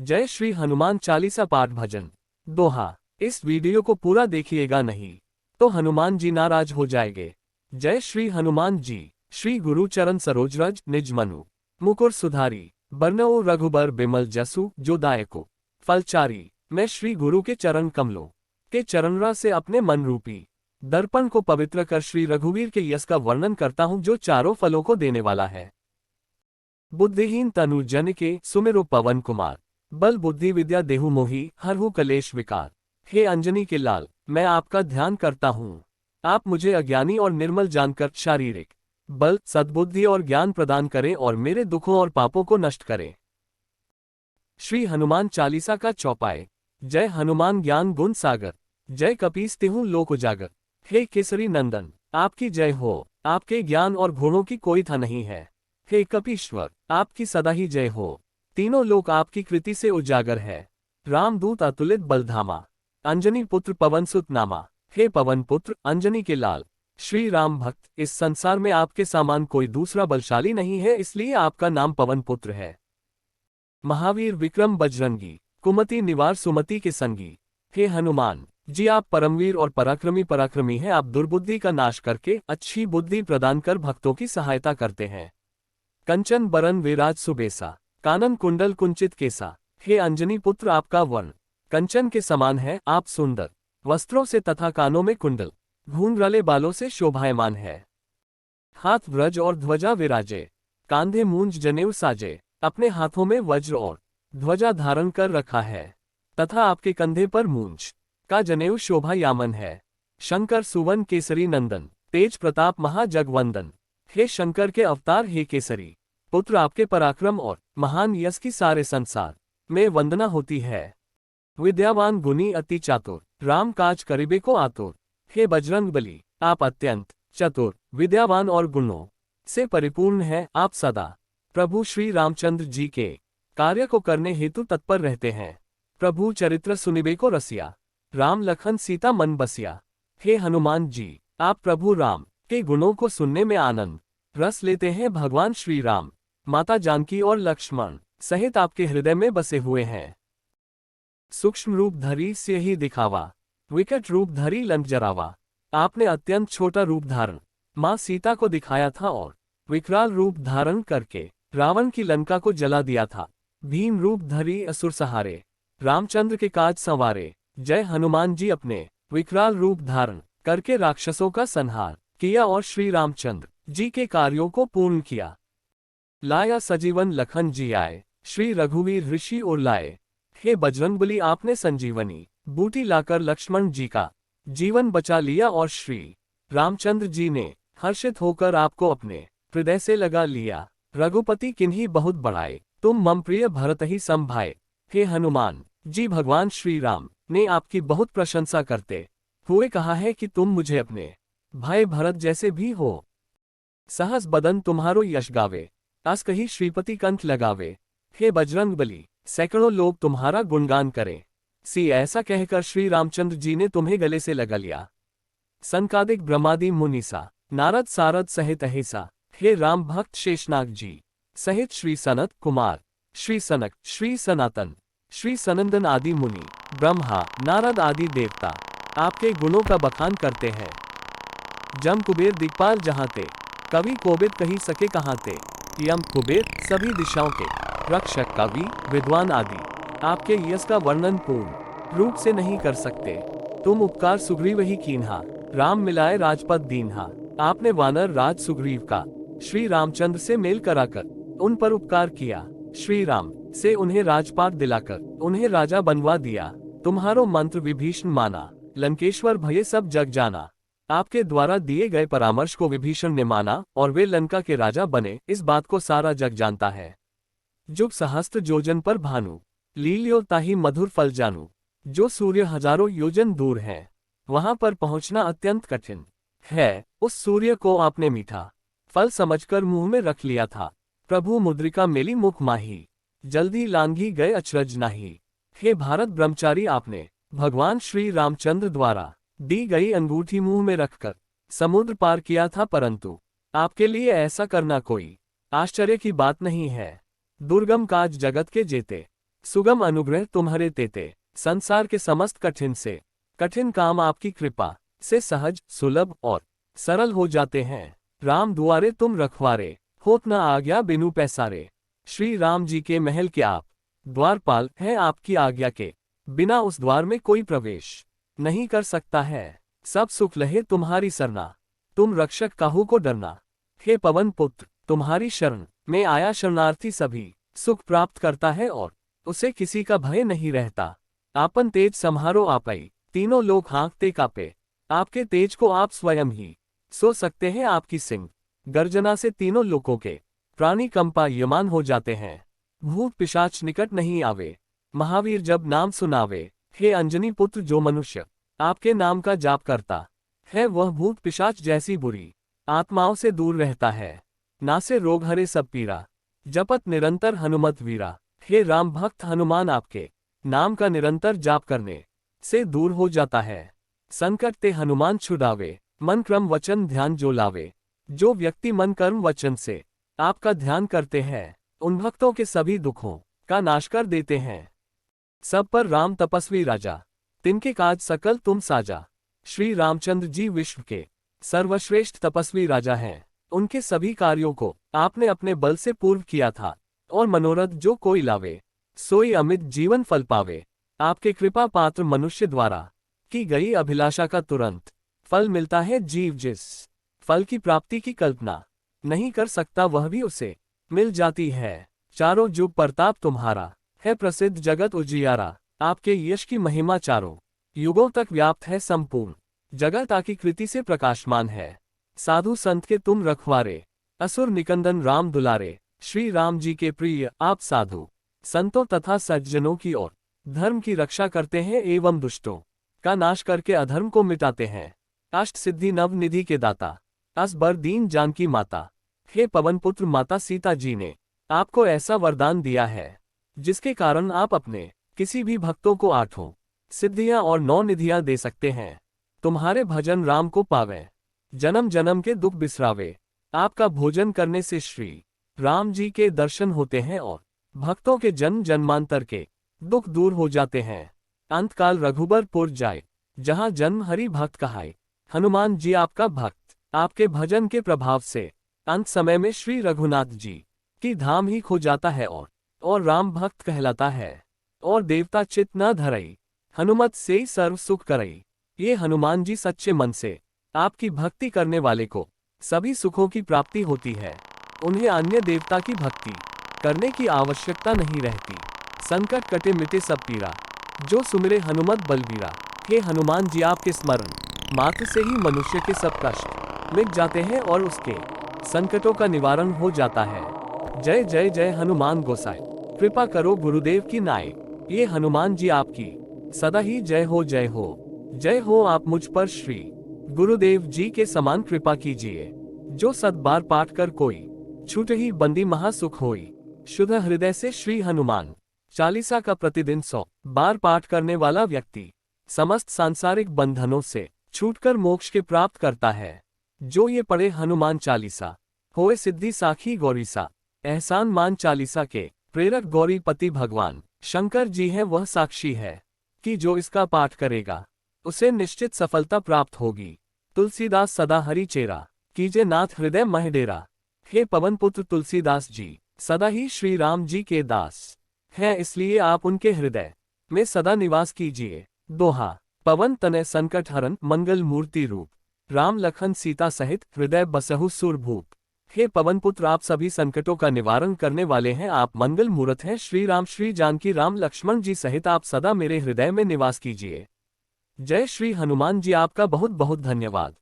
जय श्री हनुमान चालीसा पाठ भजन। दोहा। इस वीडियो को पूरा देखिएगा नहीं तो हनुमान जी नाराज हो जाएंगे। जय श्री हनुमान जी। श्री गुरु चरण सरोज रज निज मनु मुकुर सुधारी बरनऊ रघुबर बिमल जसु जो दायको फलचारी। मैं श्री गुरु के चरण कमलों के चरणरा से अपने मन रूपी दर्पण को पवित्र कर श्री रघुवीर के यश का वर्णन करता हूँ जो चारों फलों को देने वाला है। बुद्धिहीन तनु जन के सुमिरो पवन कुमार बल बुद्धि विद्या देहु मोहि हरहु कलेश विकार। हे अंजनी के लाल, मैं आपका ध्यान करता हूँ। आप मुझे अज्ञानी और निर्मल जानकर शारीरिक बल सद्बुद्धि और ज्ञान प्रदान करें और मेरे दुखों और पापों को नष्ट करें। श्री हनुमान चालीसा का चौपाई। जय हनुमान ज्ञान गुण सागर जय कपीस तिहु लोक उजागर। हे केसरी नंदन, आपकी जय हो। आपके ज्ञान और गुणों की कोई था नहीं है। हे कपीश्वर, आपकी सदा ही जय हो। तीनों लोक आपकी कृति से उजागर है। रामदूत अतुलित बलधामा अंजनी पुत्र पवन सुत नामा। हे पवन पुत्र अंजनी के लाल श्री राम भक्त, इस संसार में आपके समान कोई दूसरा बलशाली नहीं है, इसलिए आपका नाम पवन पुत्र है। महावीर विक्रम बजरंगी कुमति निवार सुमति के संगी। हे हनुमान जी, आप परमवीर और पराक्रमी हैं। आप दुर्बुद्धि का नाश करके अच्छी बुद्धि प्रदान कर भक्तों की सहायता करते हैं। कंचन बरन विराज सुबेसा कानन कुंडल कुंचित केसा। हे अंजनी पुत्र, आपका वर्ण कंचन के समान है। आप सुंदर वस्त्रों से तथा कानों में कुंडल घूम रले बालों से शोभायमान है। हाथ व्रज और ध्वजा विराजे कांधे मूंज जनेऊ साजे। अपने हाथों में वज्र और ध्वजा धारण कर रखा है तथा आपके कंधे पर मूंज का जनेऊ शोभायामन है। शंकर सुवन केसरी नंदन तेज प्रताप महाजगवंदन। हे शंकर के अवतार, हे केसरी पुत्र, आपके पराक्रम और महान यश की सारे संसार में वंदना होती है। विद्यावान गुणी अति चातुर राम काज करिबे को आतुर। हे बजरंग बली, आप अत्यंत चतुर विद्यावान और गुणों से परिपूर्ण हैं। आप सदा प्रभु श्री रामचंद्र जी के कार्य को करने हेतु तत्पर रहते हैं। प्रभु चरित्र सुनिबे को रसिया राम लखन सीता मन बसिया। हे हनुमान जी, आप प्रभु राम के गुणों को सुनने में आनंद रस लेते हैं। भगवान श्री राम माता जानकी और लक्ष्मण सहित आपके हृदय में बसे हुए हैं। सूक्ष्म रूप धरी से ही दिखावा विकट रूप धरी लंक जरावा। आपने अत्यंत छोटा रूप धारण मां सीता को दिखाया था और विकराल रूप धारण करके रावण की लंका को जला दिया था। भीम रूप धरी असुर सहारे रामचंद्र के काज संवारे। जय हनुमान जी, अपने विकराल रूप धारण करके राक्षसों का संहार किया और श्री रामचंद्र जी के कार्यों को पूर्ण किया। लाया सजीवन लखन जी आए श्री रघुवीर ऋषि और लाए। हे बजरंगबली, आपने संजीवनी बूटी लाकर लक्ष्मण जी का जीवन बचा लिया और श्री रामचंद्र जी ने हर्षित होकर आपको अपने हृदय से लगा लिया। रघुपति किन्हीं बहुत बढ़ाए तुम मम प्रिय भरत ही संभाए। हे हनुमान जी, भगवान श्री राम ने आपकी बहुत प्रशंसा करते हुए कहा है कि तुम मुझे अपने भाई भरत जैसे भी हो। सहस बदन तुम्हारो यश गावे अस कही श्रीपति कंठ लगावे। हे बजरंगबली, सैकड़ों लोग तुम्हारा गुणगान करें। सी ऐसा कहकर श्री रामचंद्र जी ने तुम्हें गले से लगा लिया। संकादिक ब्रह्मादि मुनीसा नारद सारद सहित अहिसा। हे राम भक्त शेषनाग जी सहित श्री सनत कुमार श्री सनक श्री सनातन श्री सनंदन आदि मुनि ब्रह्मा नारद आदि देवता आपके गुणों का बखान करते हैं। जम कुबेर दिक्पाल जहांते कवि कोबिद कही सके कहांते। यम कुबेर सभी दिशाओं के रक्षक कवि विद्वान आदि आपके यश का वर्णन पूर्ण रूप से नहीं कर सकते। तुम उपकार सुग्रीव ही कीन्हा राम मिलाए राजपद दीन्हा। आपने वानर राज सुग्रीव का श्री रामचंद्र से मेल कराकर उन पर उपकार किया। श्री राम से उन्हें राजपाट दिलाकर उन्हें राजा बनवा दिया। तुम्हारो मंत्र विभीषण माना लंकेश्वर भये सब जग जाना। आपके द्वारा दिए गए परामर्श को विभीषण ने माना और वे लंका के राजा बने। इस बात को सारा जग जानता है। जुग सहस्त्र योजन पर भानु लील्यो ताहि मधुर फल जानू। जो सूर्य हजारों योजन दूर है वहां पर पहुंचना अत्यंत कठिन है, उस सूर्य को आपने मीठा फल समझकर मुंह में रख लिया था। प्रभु मुद्रिका मेली मुख माही जल्दी लांघी गए अचरज नाही। हे भारत ब्रह्मचारी, आपने भगवान श्री रामचंद्र द्वारा दी गई अंगूठी मुंह में रखकर समुद्र पार किया था, परंतु आपके लिए ऐसा करना कोई आश्चर्य की बात नहीं है। दुर्गम काज जगत के जेते सुगम अनुग्रह तुम्हारे तेते, संसार के समस्त कठिन से कठिन काम आपकी कृपा से सहज सुलभ और सरल हो जाते हैं। राम दुआरे तुम रखवारे, होत न आज्ञा बिनु पैसारे। श्री राम जी के महल के आप द्वारपाल हैं, आपकी आज्ञा के बिना उस द्वार में कोई प्रवेश नहीं कर सकता है। सब सुख लहे तुम्हारी सरना, तुम रक्षक काहू को डरना। हे पवन पुत्र, तुम्हारी शरण में आया शरणार्थी सभी सुख प्राप्त करता है और उसे किसी का भय नहीं रहता। आपन तेज सम्हारो आपई, तीनों लोग हाँकते कापे। आपके तेज को आप स्वयं ही सो सकते हैं। आपकी सिंह गर्जना से तीनों लोगों के प्राणी कंपायमान हो जाते हैं। भूत पिशाच निकट नहीं आवे, महावीर जब नाम सुनावे। हे अंजनी पुत्र, जो मनुष्य आपके नाम का जाप करता है वह भूत पिशाच जैसी बुरी आत्माओं से दूर रहता है। नासे रोग हरे सब पीरा, जपत निरंतर हनुमत वीरा। हे राम भक्त हनुमान, आपके नाम का निरंतर जाप करने से दूर हो जाता है। संकट ते हनुमान छुड़ावे, मन क्रम वचन ध्यान जो लावे। जो व्यक्ति मन कर्म वचन से आपका ध्यान करते हैं उन भक्तों के सभी दुखों का नाश कर देते हैं। सब पर राम तपस्वी राजा, तिनके काज सकल तुम साजा। श्री रामचंद्र जी विश्व के सर्वश्रेष्ठ तपस्वी राजा हैं। उनके सभी कार्यों को आपने अपने बल से पूर्व किया था और मनोरथ जो कोई लावे सोई अमित जीवन फल पावे। आपके कृपा पात्र मनुष्य द्वारा की गई अभिलाषा का तुरंत फल मिलता है। जीव जिस फल की प्राप्ति की कल्पना नहीं कर सकता वह भी उसे मिल जाती है। चारों जुग प्रताप तुम्हारा है प्रसिद्ध जगत उजियारा। आपके यश की महिमा चारों युगों तक व्याप्त है, संपूर्ण जगत आपकी कृति से प्रकाशमान है। साधु संत के तुम रखवारे, असुर निकंदन राम दुलारे। श्री राम जी के प्रिय आप साधु संतों तथा सज्जनों की ओर धर्म की रक्षा करते हैं एवं दुष्टों का नाश करके अधर्म को मिटाते हैं। अष्ट सिद्धि नव निधि के दाता, असबर दीन जानकी माता। हे पवन पुत्र, माता सीता जी ने आपको ऐसा वरदान दिया है जिसके कारण आप अपने किसी भी भक्तों को 8 सिद्धियां और 9 निधियां दे सकते हैं। तुम्हारे भजन राम को पावे, जन्म जन्म के दुख बिसरावे। आपका भोजन करने से श्री राम जी के दर्शन होते हैं और भक्तों के जन्म जन्मांतर के दुख दूर हो जाते हैं। अंतकाल रघुबरपुर जाए, जहां जन्म हरि भक्त कहाए। हनुमान जी आपका भक्त, आपके भजन के प्रभाव से अंत समय में श्री रघुनाथ जी की धाम ही खो जाता है और राम भक्त कहलाता है। और देवता चित न धरई, हनुमत से ही सर्व सुख करई। ये हनुमान जी सच्चे मन से आपकी भक्ति करने वाले को सभी सुखों की प्राप्ति होती है। उन्हें अन्य देवता की भक्ति करने की आवश्यकता नहीं रहती। संकट कटे मिटे सब पीरा, जो सुमिरे हनुमत बलबीरा। हे हनुमान जी, आपके स्मरण मात्र से ही मनुष्य के सब कष्ट मिट जाते हैं और उसके संकटों का निवारण हो जाता है। जय जय जय हनुमान गोसाई, कृपा करो गुरुदेव की नाय। ये हनुमान जी आपकी सदा ही जय हो जय हो। जय हो आप मुझ पर श्री गुरुदेव जी के समान कृपा कीजिए। जो 7 बार पाठ कर कोई छूट ही बंदी महासुख होई। शुद्ध हृदय से श्री हनुमान चालीसा का प्रतिदिन 100 बार पाठ करने वाला व्यक्ति समस्त सांसारिक बंधनों से छूटकर मोक्ष के प्राप्त करता है। जो ये पढ़े हनुमान चालीसा होए सिद्धि साखी गौरीसा। एहसान मान चालीसा के प्रेरक गौरीपति भगवान शंकर जी है, वह साक्षी है कि जो इसका पाठ करेगा उसे निश्चित सफलता प्राप्त होगी। तुलसीदास सदा हरि चेरा, कीजे नाथ हृदय मह डेरा। हे पवन पुत्र तुलसीदास जी सदा ही श्री राम जी के दास हैं, इसलिए आप उनके हृदय में सदा निवास कीजिए। दोहा। पवन तनय संकट हरन मंगल मूर्ति रूप, राम लखन सीता सहित हृदय बसहु सुरभूप। हे पवन पुत्र, आप सभी संकटों का निवारण करने वाले हैं, आप मंगल मूर्त हैं। श्री राम श्री जानकी राम लक्ष्मण जी सहित आप सदा मेरे हृदय में निवास कीजिए। जय श्री हनुमान जी, आपका बहुत बहुत धन्यवाद।